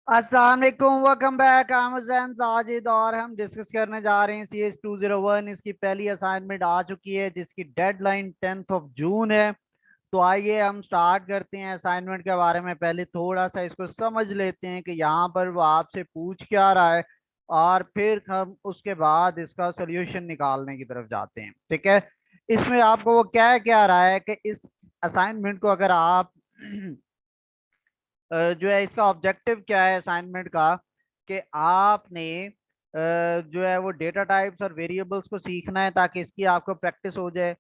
अस्सलाम वालेकुम, welcome back. I am Hussain Sajid और हम डिस्कस करने जा रहे हैं CS 201। इसकी पहली असाइनमेंट आ चुकी है जिसकी डेडलाइन 10 जून है। तो आइए हम स्टार्ट करते हैं असाइनमेंट के बारे में। पहले थोड़ा सा इसको समझ लेते हैं कि यहाँ पर वो आपसे पूछ क्या रहा है, और फिर हम उसके बाद इसका सोल्यूशन निकालने की तरफ जाते हैं। ठीक है। इसमें आपको वो क्या क्या रहा है कि इस असाइनमेंट को अगर आप जो है, इसका ऑब्जेक्टिव क्या है असाइनमेंट का, कि आपने जो है वो डेटा टाइप्स और वेरिएबल्स को सीखना है ताकि इसकी आपको प्रैक्टिस हो जाए।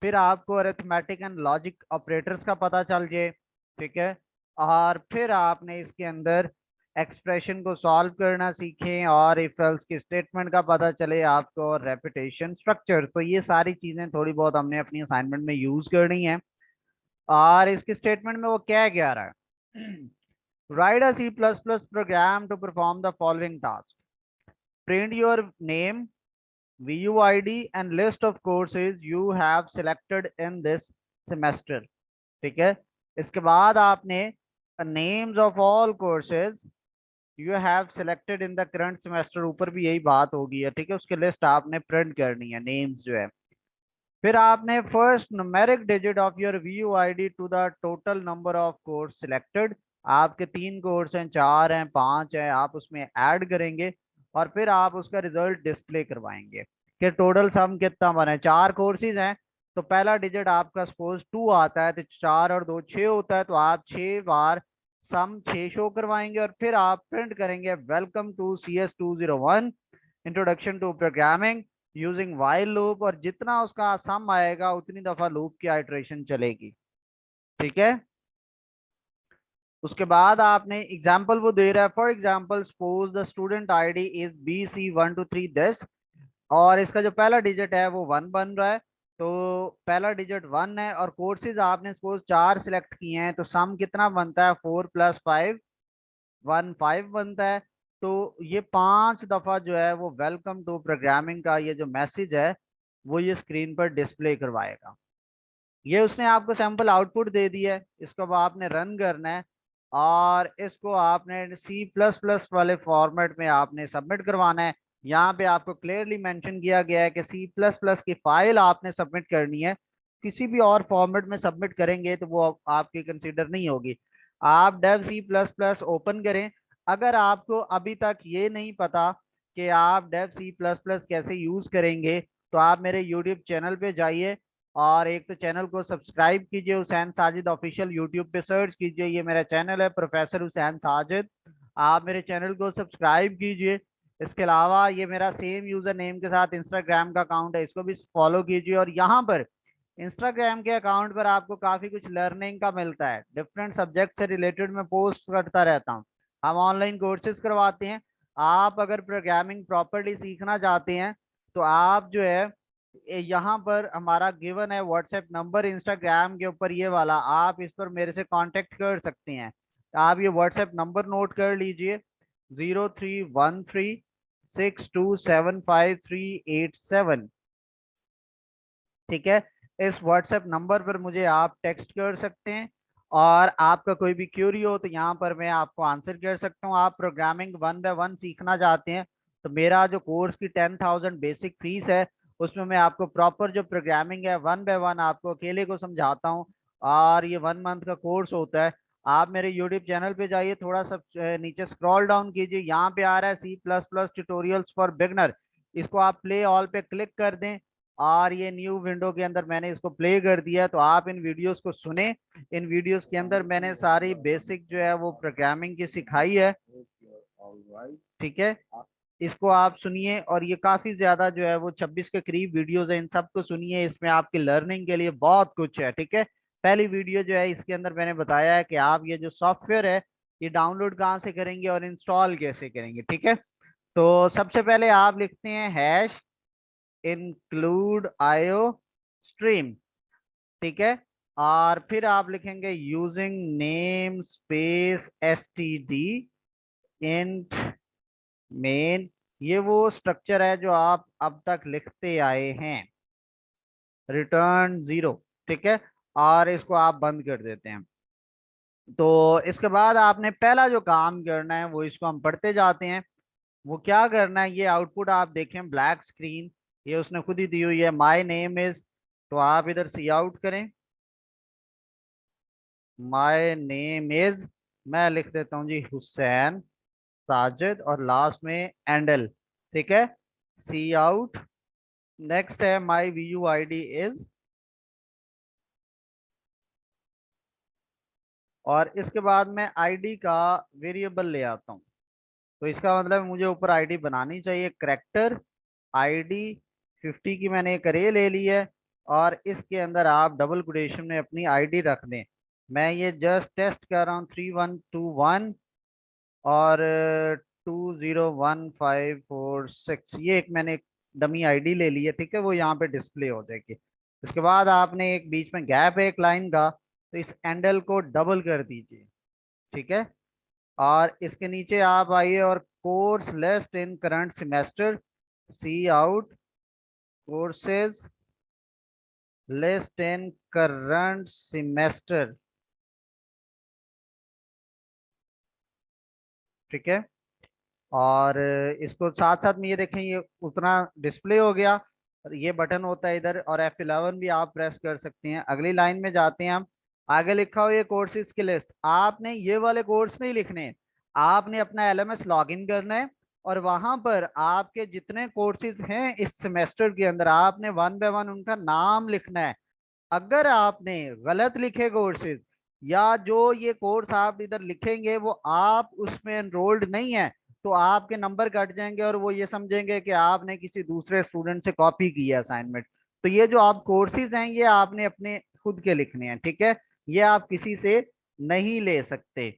फिर आपको अरिथमेटिक एंड लॉजिक ऑपरेटर्स का पता चल जाए। ठीक है। और फिर आपने इसके अंदर एक्सप्रेशन को सॉल्व करना सीखें और इफ एल्स की स्टेटमेंट का पता चले आपको, और रेपिटेशन स्ट्रक्चर। तो ये सारी चीजें थोड़ी बहुत हमने अपनी असाइनमेंट में यूज करनी है। और इसकी स्टेटमेंट में वो क्या कह रहा है Write a C++ program to perform the following task. Print your name, VUID, and list of courses you have selected in this semester. ठीक है। इसके बाद आपने names of all courses you have selected in the current semester, ऊपर भी यही बात होगी है। ठीक है। उसकी लिस्ट आपने प्रिंट करनी है, नेम्स जो है। फिर आपने first numeric digit of your VUID to the total number of course selected. आपके 3 कोर्स हैं, 4 हैं, 5 हैं, आप उसमें ऐड करेंगे और फिर आप उसका रिजल्ट डिस्प्ले करवाएंगे कि टोटल सम कितना बना है। 4 कोर्सेज हैं तो पहला डिजिट आपका सपोज 2 आता है, तो 4 और 2 6 होता है, तो आप 6 बार सम 6 शो करवाएंगे और फिर आप प्रिंट करेंगे welcome to CS 201 introduction to programming using while loop. और जितना उसका सम आएगा उतनी दफा लूप की आइट्रेशन चलेगी। ठीक है। उसके बाद आपने एग्जाम्पल वो दे रहा है, for example suppose the student ID is BC123 this. और इसका जो पहला डिजिट है वो 1 बन रहा है, तो पहला डिजिट 1 है। और कोर्सेज आपने सपोज 4 सिलेक्ट किए हैं, तो सम कितना बनता है, 4+5 15 बनता है। तो ये 5 दफा जो है वो वेलकम टू प्रोग्रामिंग का ये जो मैसेज है वो ये स्क्रीन पर डिस्प्ले करवाएगा। ये उसने आपको सैंपल आउटपुट दे दिया है, इसको अब आपने रन करना है और इसको आपने C++ वाले फॉर्मेट में आपने सबमिट करवाना है। यहाँ पे आपको क्लियरली मेंशन किया गया है कि C++ की फाइल आपने सबमिट करनी है। किसी भी और फॉर्मेट में सबमिट करेंगे तो वो आपकी कंसीडर नहीं होगी। आप डेव C++ ओपन करें। अगर आपको अभी तक ये नहीं पता कि आप डेव C++ कैसे यूज करेंगे, तो आप मेरे यूट्यूब चैनल पे जाइए और एक तो चैनल को सब्सक्राइब कीजिए, हुसैन साजिद ऑफिशियल यूट्यूब पे सर्च कीजिए, ये मेरा चैनल है प्रोफेसर हुसैन साजिद। आप मेरे चैनल को सब्सक्राइब कीजिए। इसके अलावा ये मेरा सेम यूजर नेम के साथ इंस्टाग्राम का अकाउंट है, इसको भी फॉलो कीजिए। और यहाँ पर इंस्टाग्राम के अकाउंट पर आपको काफी कुछ लर्निंग का मिलता है, डिफरेंट सब्जेक्ट से रिलेटेड मैं पोस्ट करता रहता हूँ। हम ऑनलाइन कोर्सेज करवाते हैं। आप अगर प्रोग्रामिंग प्रॉपरली सीखना चाहते हैं तो आप जो है यहाँ पर हमारा गिवन है व्हाट्सएप नंबर इंस्टाग्राम के ऊपर, ये वाला आप इस पर मेरे से कांटेक्ट कर सकते हैं। आप ये व्हाट्सएप नंबर नोट कर लीजिए, 0313627537। ठीक है। इस व्हाट्सएप नंबर पर मुझे आप टेक्स्ट कर सकते हैं और आपका कोई भी क्यूरी हो तो यहाँ पर मैं आपको आंसर कर सकता हूँ। आप प्रोग्रामिंग 1 बाय 1 सीखना चाहते हैं तो मेरा जो कोर्स की 10,000 बेसिक फीस है, उसमें मैं आपको प्रॉपर जो प्रोग्रामिंग है 1 बाय 1 आपको अकेले को समझाता हूँ। और ये 1 मंथ का कोर्स होता है। आप मेरे यूट्यूब चैनल पे जाइए, थोड़ा सा नीचे स्क्रॉल डाउन कीजिए, यहाँ पे आ रहा है C++ ट्यूटोरियल्स फॉर बिगनर। इसको आप प्ले ऑल पे क्लिक कर दें और ये न्यू विंडो के अंदर मैंने इसको प्ले कर दिया। तो आप इन वीडियोस को सुने। इन वीडियोस के अंदर मैंने सारी बेसिक जो है वो प्रोग्रामिंग की सिखाई है। ठीक है। इसको आप सुनिए और ये काफी ज्यादा जो है वो 26 के करीब वीडियोस है, इन सबको सुनिए, इसमें आपकी लर्निंग के लिए बहुत कुछ है। ठीक है। पहली वीडियो जो है इसके अंदर मैंने बताया है कि आप ये जो सॉफ्टवेयर है ये डाउनलोड कहाँ से करेंगे और इंस्टॉल कैसे करेंगे। ठीक है। तो सबसे पहले आप लिखते हैं हैश इंक्लूड आयो स्ट्रीम। ठीक है। और फिर आप लिखेंगे using name space STD int main. ये वो स्ट्रक्चर है जो आप अब तक लिखते आए हैं, रिटर्न 0। ठीक है। और इसको आप बंद कर देते हैं। तो इसके बाद आपने पहला जो काम करना है वो, इसको हम पढ़ते जाते हैं। वो क्या करना है, ये आउटपुट आप देखें ब्लैक स्क्रीन, ये उसने खुद ही दी हुई है, माय नेम इज। तो आप इधर सी आउट करें, माय नेम इज, मैं लिख देता हूँ जी हुसैन साजिद, और लास्ट में एंडल। ठीक है, सी आउट। नेक्स्ट है my we U I D is, और इसके बाद मैं आईडी का वेरिएबल ले आता हूँ। तो इसका मतलब मुझे ऊपर आईडी बनानी चाहिए, करेक्टर आईडी 50 की मैंने एक अरे ले ली है, और इसके अंदर आप डबल कोटेशन में अपनी आईडी रख दें। मैं ये जस्ट टेस्ट कर रहा हूँ, 3121 और 201546, ये एक मैंने डमी आईडी ले ली है। ठीक है, वो यहाँ पे डिस्प्ले हो जाएगी। इसके बाद आपने एक बीच में गैप है एक लाइन का, तो इस एंडल को डबल कर दीजिए। ठीक है, और इसके नीचे आप आइए और कोर्स लिस्ट इन करंट सेमेस्टर, सी आउट कोर्सेज लिस्ट इन करंट सेमेस्टर। ठीक है, और इसको साथ साथ में ये देखें, ये उतना डिस्प्ले हो गया, और ये बटन होता है इधर, और F11 भी आप प्रेस कर सकते हैं। अगली लाइन में जाते हैं हम, आगे लिखा हो ये कोर्सेज की लिस्ट। आपने ये वाले कोर्स नहीं लिखने, आपने अपना LMS लॉगिन करना है, और वहां पर आपके जितने कोर्सेज हैं इस सेमेस्टर के अंदर, आपने वन बाय वन उनका नाम लिखना है। अगर आपने गलत लिखे कोर्सेज, या जो ये कोर्स आप इधर लिखेंगे वो आप उसमें एनरोल्ड नहीं है, तो आपके नंबर कट जाएंगे, और वो ये समझेंगे कि आपने किसी दूसरे स्टूडेंट से कॉपी की है असाइनमेंट। तो ये जो आप कोर्सेज हैं ये आपने अपने खुद के लिखने हैं। ठीक है, ये आप किसी से नहीं ले सकते।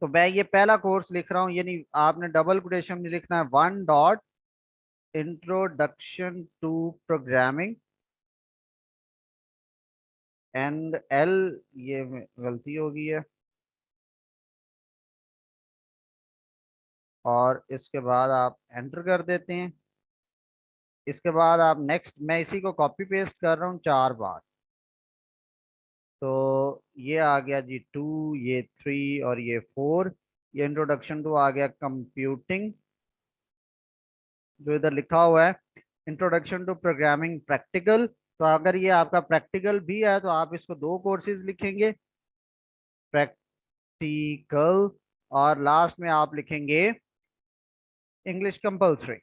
तो मैं ये पहला कोर्स लिख रहा हूँ, ये नहीं, आपने डबल कोटेशन में लिखना है, one dot introduction to programming endl, ये गलती हो गई है, और इसके बाद आप एंटर कर देते हैं। इसके बाद आप नेक्स्ट, मैं इसी को कॉपी पेस्ट कर रहा हूँ 4 बार। तो ये आ गया जी 2, ये 3 और ये 4। ये इंट्रोडक्शन टू आ गया कंप्यूटिंग, जो इधर लिखा हुआ है इंट्रोडक्शन टू प्रोग्रामिंग प्रैक्टिकल। तो अगर ये आपका प्रैक्टिकल भी है तो आप इसको दो कोर्सेज लिखेंगे, प्रैक्टिकल, और लास्ट में आप लिखेंगे इंग्लिश कंपल्सरी।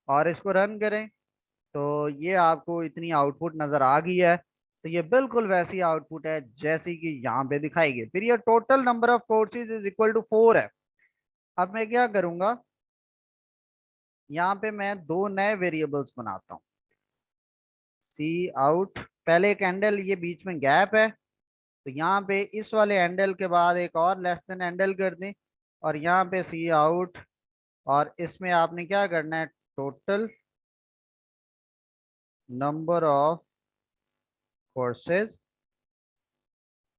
और इसको रन करें, तो ये आपको इतनी आउटपुट नजर आ गई है। तो ये बिल्कुल वैसी आउटपुट है जैसी कि यहाँ पे दिखाई गई। फिर ये total number of courses is equal to 4 है। अब मैं क्या करूंगा, यहाँ पे मैं दो नए वेरिएबल्स बनाता हूँ, सी आउट, पहले एक एंडल, ये बीच में गैप है, तो यहाँ पे इस वाले एंडल के बाद एक और लेस देन एंडल कर दें, और यहाँ पे सी आउट, और इसमें आपने क्या करना है, total number of courses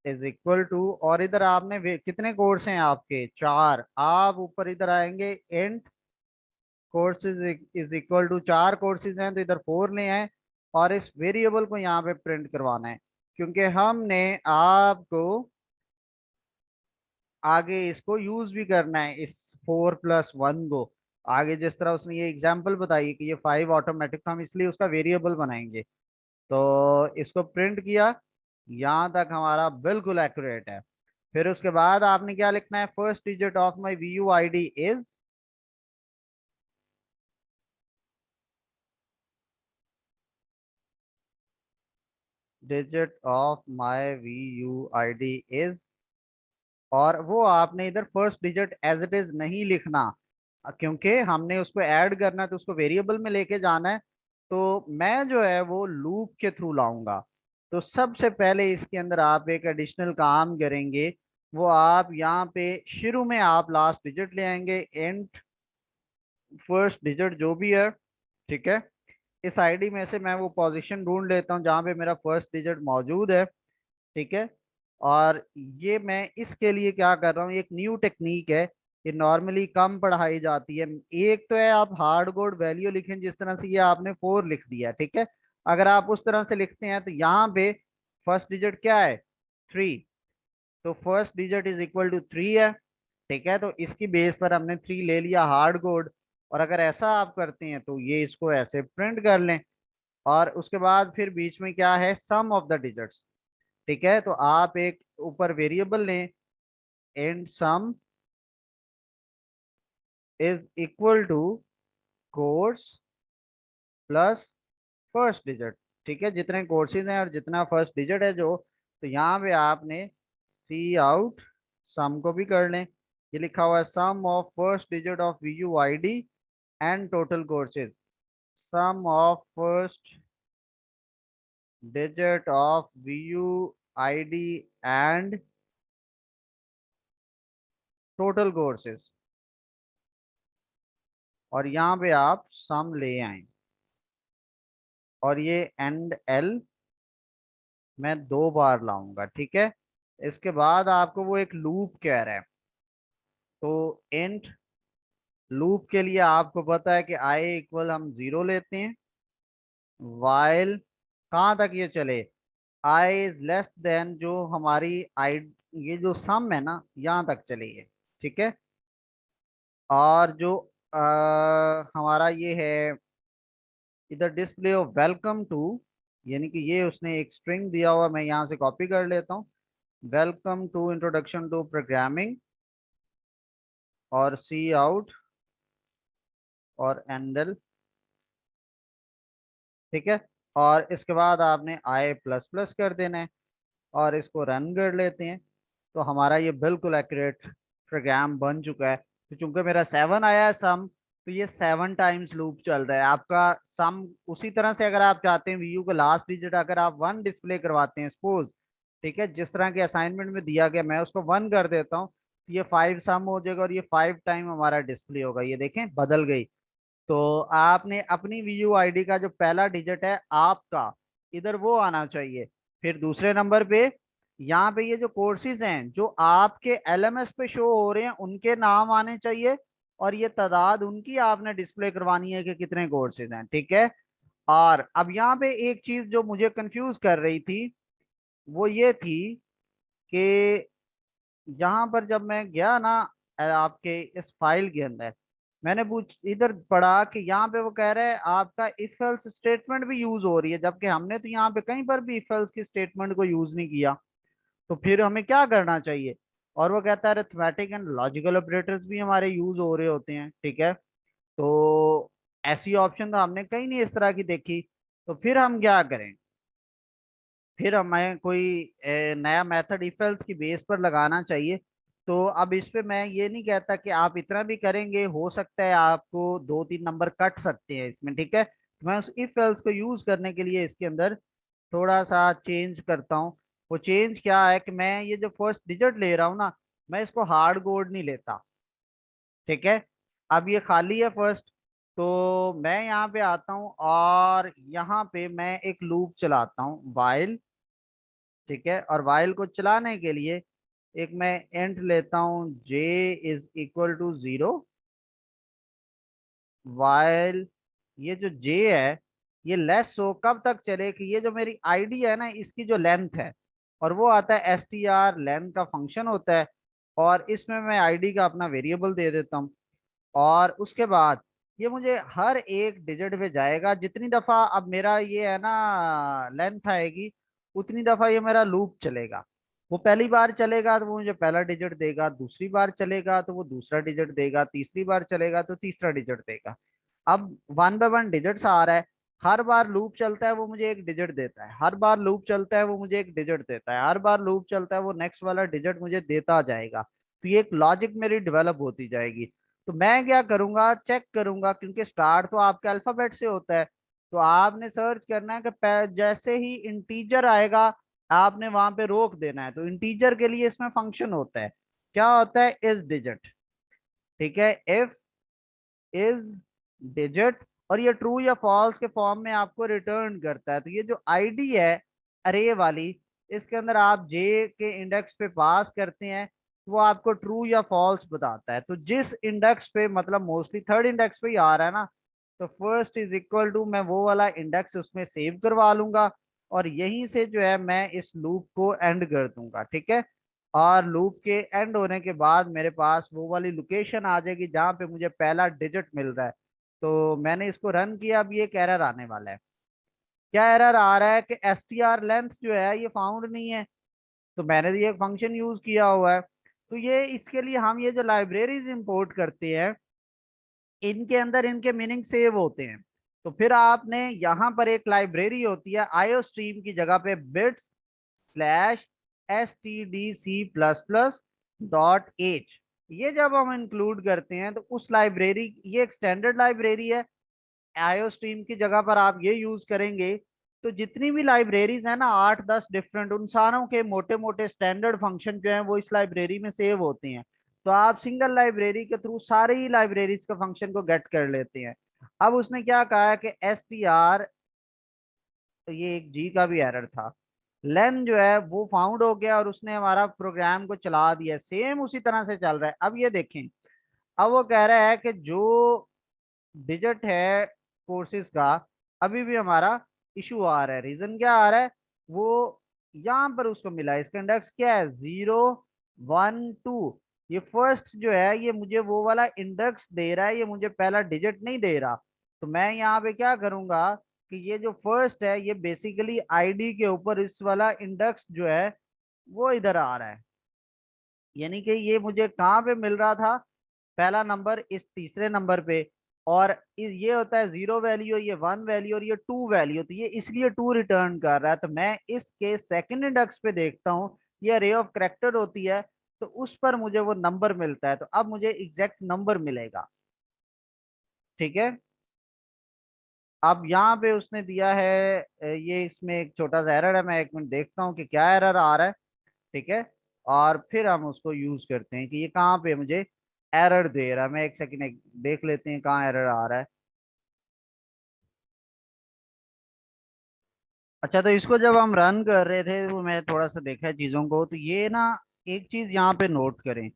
is equal to, और इधर आपने कितने कोर्स हैं आपके, 4, आप ऊपर इधर आएंगे and courses is equal to, 4 courses हैं तो इधर 4 ले आए, और इस वेरिएबल को यहाँ पे प्रिंट करवाना है, क्योंकि हमने आपको आगे इसको यूज भी करना है, इस 4+1 को। आगे जिस तरह उसने ये एग्जाम्पल बताई कि ये 5 ऑटोमेटिक, हम इसलिए उसका वेरिएबल बनाएंगे। तो इसको प्रिंट किया, यहाँ तक हमारा बिल्कुल एक्यूरेट है। फिर उसके बाद आपने क्या लिखना है, first digit of my V U I D is, digit of my V U I D is, और वो आपने इधर first digit as it is नहीं लिखना, क्योंकि हमने उसको ऐड करना है, तो उसको वेरिएबल में लेके जाना है। तो मैं जो है वो लूप के थ्रू लाऊंगा। तो सबसे पहले इसके अंदर आप एक एडिशनल काम करेंगे, वो आप यहाँ पे शुरू में आप लास्ट डिजिट ले आएंगे, एंड फर्स्ट डिजिट जो भी है। ठीक है, इस आईडी में से मैं वो पोजीशन ढूंढ लेता हूँ जहाँ पे मेरा फर्स्ट डिजिट मौजूद है। ठीक है, और ये मैं इसके लिए क्या कर रहा हूँ, एक न्यू टेक्निक है, ये नॉर्मली कम पढ़ाई जाती है। एक तो है आप हार्ड कोड वैल्यू लिखें, जिस तरह से ये आपने 4 लिख दिया, ठीक है। अगर आप उस तरह से लिखते हैं तो यहाँ पे फर्स्ट डिजिट क्या है, 3, तो first digit is equal to 3 है, ठीक है। तो इसकी बेस पर हमने 3 ले लिया हार्ड कोड। और अगर ऐसा आप करते हैं तो ये इसको ऐसे प्रिंट कर लें। और उसके बाद फिर बीच में क्या है, सम ऑफ द डिजिट्स, ठीक है। तो आप एक ऊपर वेरिएबल लें, and sum is equal to course plus first digit, ठीक है। जितने कोर्सेज हैं और जितना फर्स्ट डिजिट है जो, तो यहाँ पे आपने सी आउट सम को भी कर लें। ये लिखा हुआ है sum of first digit of V U I D and total courses, sum of first digit of VU ID and total courses। और यहाँ पे आप सम ले आए, और ये एंड एल मैं 2 बार लाऊंगा, ठीक है। इसके बाद आपको वो एक लूप कह रहा है, तो इंट लूप के लिए आपको पता है कि आई इक्वल हम 0 लेते हैं, वाइल कहाँ तक ये चले, आई इज लेस देन जो हमारी आई, ये जो सम है ना यहाँ तक चली है, ठीक है। और जो हमारा ये है इधर डिस्प्ले ऑफ वेलकम टू, यानी कि ये उसने एक स्ट्रिंग दिया हुआ, मैं यहाँ से कॉपी कर लेता हूँ, welcome to introduction to programming, और सी आउट और एंडल, ठीक है। और इसके बाद आपने आई प्लस प्लस कर देना है, और इसको रन कर लेते हैं। तो हमारा ये बिल्कुल एक्यूरेट प्रोग्राम बन चुका है। तो चूंकि मेरा 7 आया है सम, तो ये 7 टाइम्स लूप चल रहा है आपका सम। उसी तरह से अगर आप चाहते हैं वीयू का लास्ट डिजिट अगर आप 1 डिस्प्ले करवाते हैं सपोज, ठीक है, जिस तरह के असाइनमेंट में दिया गया, मैं उसको 1 कर देता हूँ, तो ये 5 सम हो जाएगा, और ये 5 टाइम हमारा डिस्प्ले होगा। ये देखें बदल गई। तो आपने अपनी वीयू आईडी का जो पहला डिजिट है आपका, इधर वो आना चाहिए। फिर दूसरे नंबर पे यहाँ पे ये जो कोर्सेज हैं जो आपके एलएमएस पे शो हो रहे हैं उनके नाम आने चाहिए, और ये तादाद उनकी आपने डिस्प्ले करवानी है कि कितने कोर्सेज हैं, ठीक है। और अब यहाँ पे एक चीज जो मुझे कंफ्यूज कर रही थी वो ये थी कि यहाँ पर जब मैं गया ना आपके इस फाइल के अंदर, मैंने पूछ इधर पढ़ा कि यहाँ पे वो कह रहा है आपका इफ एल्स स्टेटमेंट भी यूज हो रही है, जबकि हमने तो यहाँ पे कहीं पर भी इफ एल्स की स्टेटमेंट को यूज नहीं किया। तो फिर हमें क्या करना चाहिए, और वो कहता है अरिथमेटिक एंड लॉजिकल ऑपरेटर्स भी हमारे यूज हो रहे होते हैं, ठीक है। तो ऐसी ऑप्शन तो हमने कहीं नहीं इस तरह की देखी। तो फिर हम क्या करें, फिर हमें कोई नया मेथड इफ एल्स की बेस पर लगाना चाहिए। तो अब इस पे मैं ये नहीं कहता कि आप इतना भी करेंगे, हो सकता है आपको 2-3 नंबर कट सकते हैं इसमें, ठीक है। तो मैं उस इफ एल्स को यूज करने के लिए इसके अंदर थोड़ा सा चेंज करता हूँ। वो चेंज क्या है कि मैं ये जो फर्स्ट डिजिट ले रहा हूँ ना, मैं इसको हार्ड कोड नहीं लेता, ठीक है। अब ये खाली है फर्स्ट, तो मैं यहाँ पे आता हूँ और यहाँ पे मैं एक लूप चलाता हूँ वाइल, ठीक है। और वाइल को चलाने के लिए एक मैं एंट लेता हूँ j is equal to 0, while ये जो j है ये लेस हो कब तक चले कि ये जो मेरी आईडी है ना इसकी जो लेंथ है, और वो आता है str लेंथ का फंक्शन होता है, और इसमें मैं आईडी का अपना वेरिएबल दे देता हूँ। और उसके बाद ये मुझे हर एक डिजिट पे जाएगा, जितनी दफा अब मेरा ये है ना लेंथ आएगी उतनी दफा ये मेरा लूप चलेगा। वो पहली बार चलेगा तो वो मुझे पहला डिजिट देगा, दूसरी बार चलेगा तो वो दूसरा डिजिट देगा, तीसरी बार चलेगा तो तीसरा डिजिट देगा। अब 1 बाय 1 डिजिट्स आ रहा है, हर बार लूप चलता है वो मुझे एक डिजिट देता है, हर बार लूप चलता है वो मुझे एक डिजिट देता है, हर बार लूप चलता है वो नेक्स्ट वाला डिजिट मुझे देता जाएगा। तो ये एक लॉजिक मेरी डेवलप होती जाएगी। तो मैं क्या करूंगा, चेक करूंगा, क्योंकि स्टार्ट तो आपके अल्फाबेट से होता है। तो आपने सर्च करना है कि जैसे ही इंटीजर आएगा आपने वहां पे रोक देना है। तो इंटीजर के लिए इसमें फंक्शन होता है, क्या होता है, इज डिजिट, ठीक है। इफ इज डिजिट, और ये ट्रू या फॉल्स के फॉर्म में आपको रिटर्न करता है। तो ये जो आईडी है अरे वाली, इसके अंदर आप जे के इंडेक्स पे पास करते हैं, वो आपको ट्रू या फॉल्स बताता है। तो जिस इंडेक्स पे मतलब मोस्टली थर्ड इंडेक्स पे ही आ रहा है ना, तो फर्स्ट इज इक्वल टू, मैं वो वाला इंडेक्स उसमें सेव करवा लूंगा और यहीं से जो है मैं इस लूप को एंड कर दूंगा, ठीक है। और लूप के एंड होने के बाद मेरे पास वो वाली लोकेशन आ जाएगी जहाँ पे मुझे पहला डिजिट मिल रहा है। तो मैंने इसको रन किया, अब ये एक एरर आने वाला है। क्या एरर आ रहा है कि str लेंथ जो है ये फाउंड नहीं है। तो मैंने ये फंक्शन यूज किया हुआ है। तो ये इसके लिए हम ये जो लाइब्रेरीज इंपोर्ट करते हैं, इनके अंदर इनके मीनिंग सेव होते हैं। तो फिर आपने यहाँ पर एक लाइब्रेरी होती है आईओ स्ट्रीम की जगह पे बिट्स स्लैश stdc++.h, ये जब हम इंक्लूड करते हैं तो उस लाइब्रेरी, ये एक स्टैंडर्ड लाइब्रेरी है, आईओ स्ट्रीम की जगह पर आप ये यूज करेंगे। तो जितनी भी लाइब्रेरीज है ना 8-10 डिफरेंट, उन सारों के मोटे मोटे स्टैंडर्ड फंक्शन जो है वो इस लाइब्रेरी में सेव होते हैं। तो आप सिंगल लाइब्रेरी के थ्रू सारी ही लाइब्रेरीज का फंक्शन को गेट कर लेते हैं। अब उसने क्या कहा है कि str, तो ये एक जी का भी एरर था, लेन जो है वो फाउंड हो गया और उसने हमारा प्रोग्राम को चला दिया। सेम उसी तरह से चल रहा है। अब ये देखें, अब वो कह रहा है कि जो डिजिट है कोर्सेज का, अभी भी हमारा इशू आ रहा है। रीजन क्या आ रहा है, वो यहाँ पर उसको मिला है, इसका इंडेक्स क्या है 0 1 2। ये फर्स्ट जो है ये मुझे वो वाला इंडेक्स दे रहा है, ये मुझे पहला डिजिट नहीं दे रहा। तो मैं यहाँ पे क्या करूंगा कि ये जो फर्स्ट है ये बेसिकली आईडी के ऊपर इस वाला इंडेक्स जो है वो इधर आ रहा है। यानी कि ये मुझे कहाँ पे मिल रहा था, पहला नंबर इस तीसरे नंबर पे। और ये होता है 0 वैल्यू, ये 1 वैल्यू और ये 2 वैल्यू, तो ये इसलिए 2 रिटर्न कर रहा है। तो मैं इसके सेकंड इंडेक्स पे देखता हूँ, ये रे ऑफ करेक्टर होती है, तो उस पर मुझे वो नंबर मिलता है। तो अब मुझे एग्जैक्ट नंबर मिलेगा, ठीक है। अब यहाँ पे उसने दिया है ये इसमें एक छोटा सा एरर है, मैं एक मिनट देखता हूँ कि क्या एरर आ रहा है, ठीक है। और फिर हम उसको यूज करते हैं कि ये कहाँ पे मुझे एरर दे रहा है। मैं एक सेकंड एक देख लेते हैं कहाँ एरर आ रहा है। अच्छा, तो इसको जब हम रन कर रहे थे तो मैं थोड़ा सा देखा है चीजों को, तो ये ना एक चीज यहाँ पे नोट करें,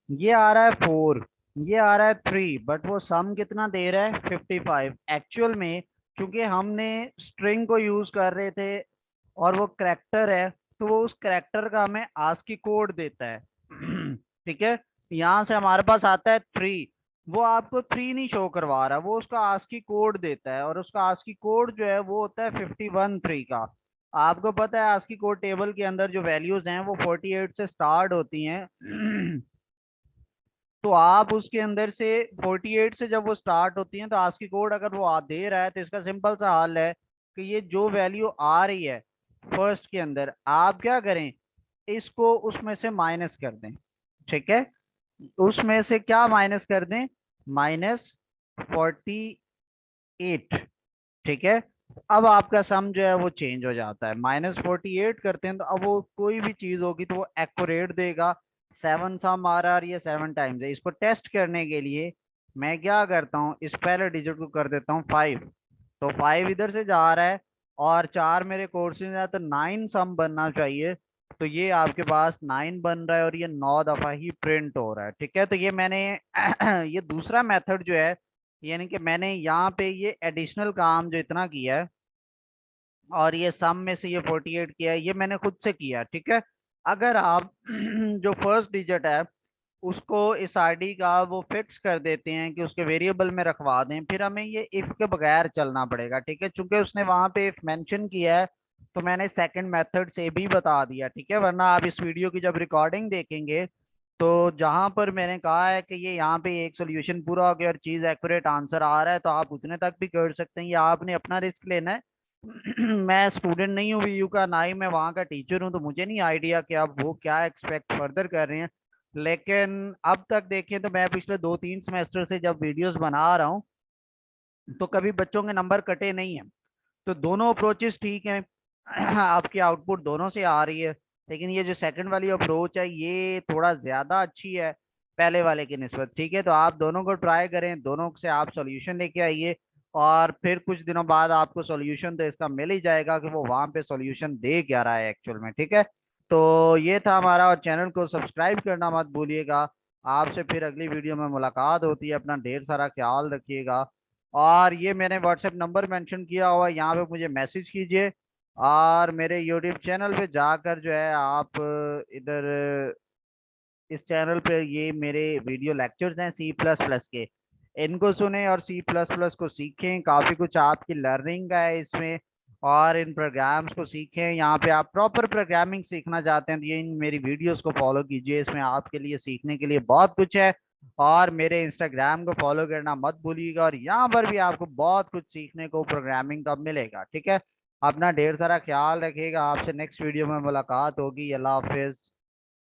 ये आ रहा है 4, ये आ रहा है 3, बट वो सम कितना दे रहा है 55 एक्चुअल में। क्योंकि हमने स्ट्रिंग को यूज कर रहे थे और वो करेक्टर है, तो वो उस करेक्टर का हमें आस्की कोड देता है। ठीक है, यहाँ से हमारे पास आता है 3, वो आपको 3 नहीं शो करवा रहा, वो उसका आस्की कोड देता है और उसका आस्की कोड जो है वो होता है 51 3 का। आपको पता है आस्की कोड टेबल के अंदर जो वैल्यूज हैं वो 48 से स्टार्ट होती हैं। तो आप उसके अंदर से 48 से जब वो स्टार्ट होती हैं, तो आस्की कोड अगर वो दे रहा है तो इसका सिंपल सा हल है कि ये जो वैल्यू आ रही है फर्स्ट के अंदर, आप क्या करें, इसको उसमें से माइनस कर दें, ठीक है। उसमें से क्या माइनस कर दें, -48, ठीक है। अब आपका सम जो है वो चेंज हो जाता है, -48 करते हैं तो अब वो कोई भी चीज होगी तो वो एक्यूरेट देगा। 7 सम आ रहा है और ये 7 टाइम्स है। इसको टेस्ट करने के लिए मैं क्या करता हूँ, इस पहले डिजिट को कर देता हूँ 5, तो 5 इधर से जा रहा है और 4 मेरे कोर्सेज है, तो 9 सम बनना चाहिए। तो ये आपके पास 9 बन रहा है और ये 9 दफा ही प्रिंट हो रहा है, ठीक है। तो ये मैंने ये दूसरा मेथड जो है, यानी कि मैंने यहाँ पे ये एडिशनल काम जो इतना किया है और ये सम में से ये 48 किया है, ये मैंने खुद से किया, ठीक है। अगर आप जो फर्स्ट डिजिट है उसको इस आईडी का वो फिक्स कर देते हैं कि उसके वेरिएबल में रखवा दें, फिर हमें ये इफ के बगैर चलना पड़ेगा, ठीक है। चूंकि उसने वहां पे इफ मेंशन किया है तो मैंने सेकंड मेथड से भी बता दिया, ठीक है। वरना आप इस वीडियो की जब रिकॉर्डिंग देखेंगे तो जहां पर मैंने कहा है कि ये यहाँ पे एक सोल्यूशन पूरा हो गया और चीज एक्यूरेट आंसर आ रहा है, तो आप उतने तक भी कर सकते हैं, ये आपने अपना रिस्क लेना है। मैं स्टूडेंट नहीं हूँ वीयू का, ना ही मैं वहाँ का टीचर हूँ, तो मुझे नहीं आइडिया कि आप वो क्या एक्सपेक्ट फर्दर कर रहे हैं। लेकिन अब तक देखें तो मैं पिछले 2-3 सेमेस्टर से जब वीडियोस बना रहा हूँ तो कभी बच्चों के नंबर कटे नहीं है। तो दोनों अप्रोचेस ठीक हैं। आपकी आउटपुट दोनों से आ रही है, लेकिन ये जो सेकंड वाली अप्रोच है ये थोड़ा ज्यादा अच्छी है पहले वाले की निस्बत, ठीक है। तो आप दोनों को ट्राई करें, दोनों से आप सॉल्यूशन लेके आइए और फिर कुछ दिनों बाद आपको सॉल्यूशन तो इसका मिल ही जाएगा कि वो वहां पे सॉल्यूशन दे क्या रहा है एक्चुअल में, ठीक है। तो ये था हमारा, और चैनल को सब्सक्राइब करना मत भूलिएगा। आपसे फिर अगली वीडियो में मुलाकात होती है। अपना ढेर सारा ख्याल रखिएगा। और ये मैंने व्हाट्सएप नंबर मेंशन किया हुआ है, यहाँ पे मुझे मैसेज कीजिए। और मेरे यूट्यूब चैनल पे जाकर जो है आप इधर इस चैनल पे ये मेरे वीडियो लेक्चर्स हैं सी प्लस प्लस के, इनको सुने और सी प्लस प्लस को सीखें। काफ़ी कुछ आपकी लर्निंग है इसमें, और इन प्रोग्राम्स को सीखें। यहाँ पे आप प्रॉपर प्रोग्रामिंग सीखना चाहते हैं तो ये इन मेरी वीडियोस को फॉलो कीजिए, इसमें आपके लिए सीखने के लिए बहुत कुछ है। और मेरे इंस्टाग्राम को फॉलो करना मत भूलिएगा, और यहाँ पर भी आपको बहुत कुछ सीखने को प्रोग्रामिंग का मिलेगा। ठीक है, अपना ढेर सारा ख्याल रखिएगा। आपसे नेक्स्ट वीडियो में मुलाकात होगी। अल्लाह हाफिज।